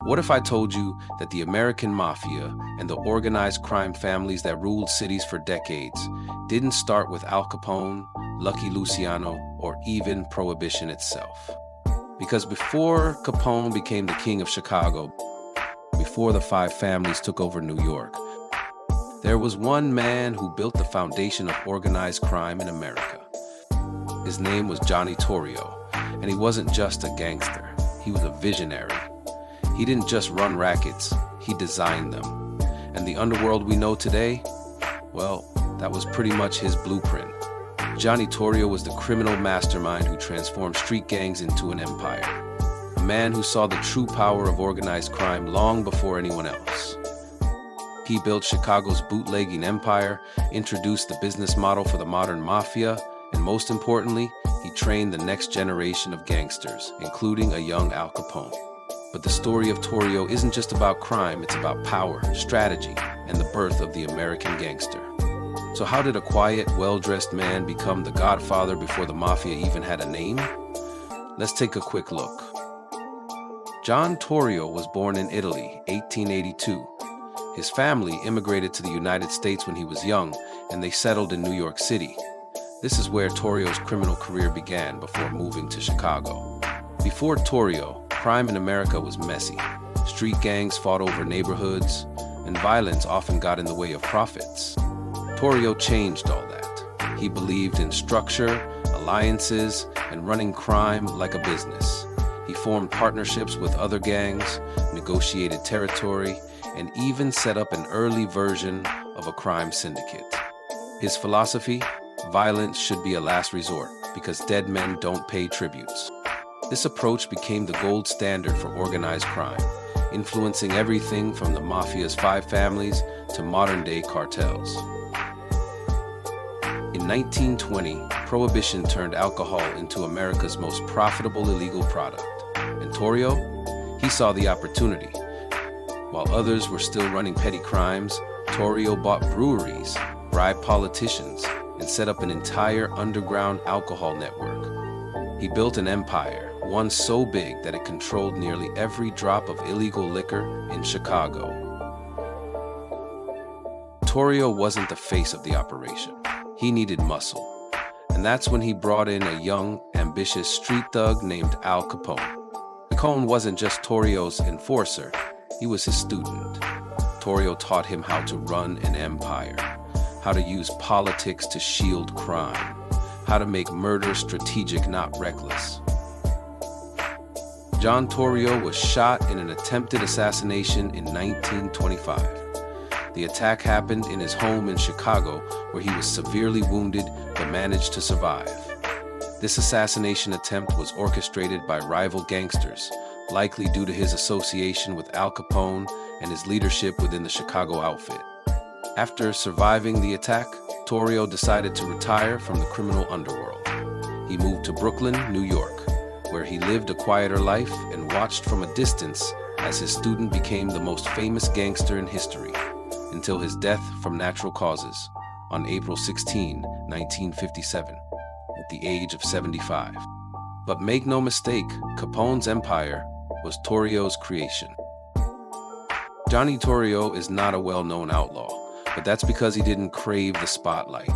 What if I told you that the American Mafia and the organized crime families that ruled cities for decades didn't start with Al Capone, Lucky Luciano, or even Prohibition itself? Because before Capone became the king of Chicago, before the five families took over New York, there was one man who built the foundation of organized crime in America. His name was Johnny Torrio, and he wasn't just a gangster. He was a visionary. He didn't just run rackets, he designed them. And the underworld we know today, well, that was pretty much his blueprint. Johnny Torrio was the criminal mastermind who transformed street gangs into an empire. A man who saw the true power of organized crime long before anyone else. He built Chicago's bootlegging empire, introduced the business model for the modern mafia, and most importantly, he trained the next generation of gangsters, including a young Al Capone. But the story of Torrio isn't just about crime, it's about power, strategy, and the birth of the American gangster. So how did a quiet, well-dressed man become the godfather before the mafia even had a name? Let's take a quick look. John Torrio was born in Italy, 1882. His family immigrated to the United States when he was young, and they settled in New York City. This is where Torrio's criminal career began before moving to Chicago. Before Torrio, crime in America was messy. Street gangs fought over neighborhoods, and violence often got in the way of profits. Torrio changed all that. He believed in structure, alliances, and running crime like a business. He formed partnerships with other gangs, negotiated territory, and even set up an early version of a crime syndicate. His philosophy? Violence should be a last resort, because dead men don't pay tributes. This approach became the gold standard for organized crime, influencing everything from the mafia's five families to modern-day cartels. In 1920, Prohibition turned alcohol into America's most profitable illegal product. And Torrio, he saw the opportunity. While others were still running petty crimes, Torrio bought breweries, bribed politicians, and set up an entire underground alcohol network. He built an empire, one so big that it controlled nearly every drop of illegal liquor in Chicago. Torrio wasn't the face of the operation. He needed muscle. And that's when he brought in a young, ambitious street thug named Al Capone. Capone wasn't just Torrio's enforcer, he was his student. Torrio taught him how to run an empire, how to use politics to shield crime, how to make murder strategic, not reckless. John Torrio was shot in an attempted assassination in 1925. The attack happened in his home in Chicago, where he was severely wounded but managed to survive. This assassination attempt was orchestrated by rival gangsters, likely due to his association with Al Capone and his leadership within the Chicago outfit. After surviving the attack, Torrio decided to retire from the criminal underworld. He moved to Brooklyn, New York, where he lived a quieter life and watched from a distance as his student became the most famous gangster in history, until his death from natural causes on April 16, 1957, at the age of 75. But make no mistake, Capone's empire was Torrio's creation. Johnny Torrio is not a well-known outlaw, but that's because he didn't crave the spotlight.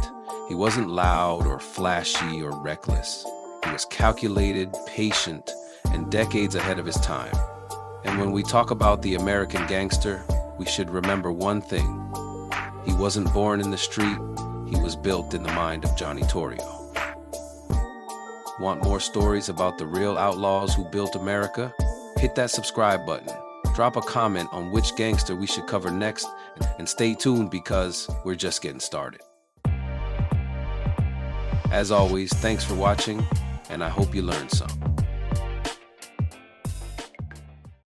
He wasn't loud or flashy or reckless. He was calculated, patient, and decades ahead of his time. And when we talk about the American gangster, we should remember one thing. He wasn't born in the street, he was built in the mind of Johnny Torrio. Want more stories about the real outlaws who built America? Hit that subscribe button. Drop a comment on which gangster we should cover next, and stay tuned because we're just getting started. As always, thanks for watching, and I hope you learned some.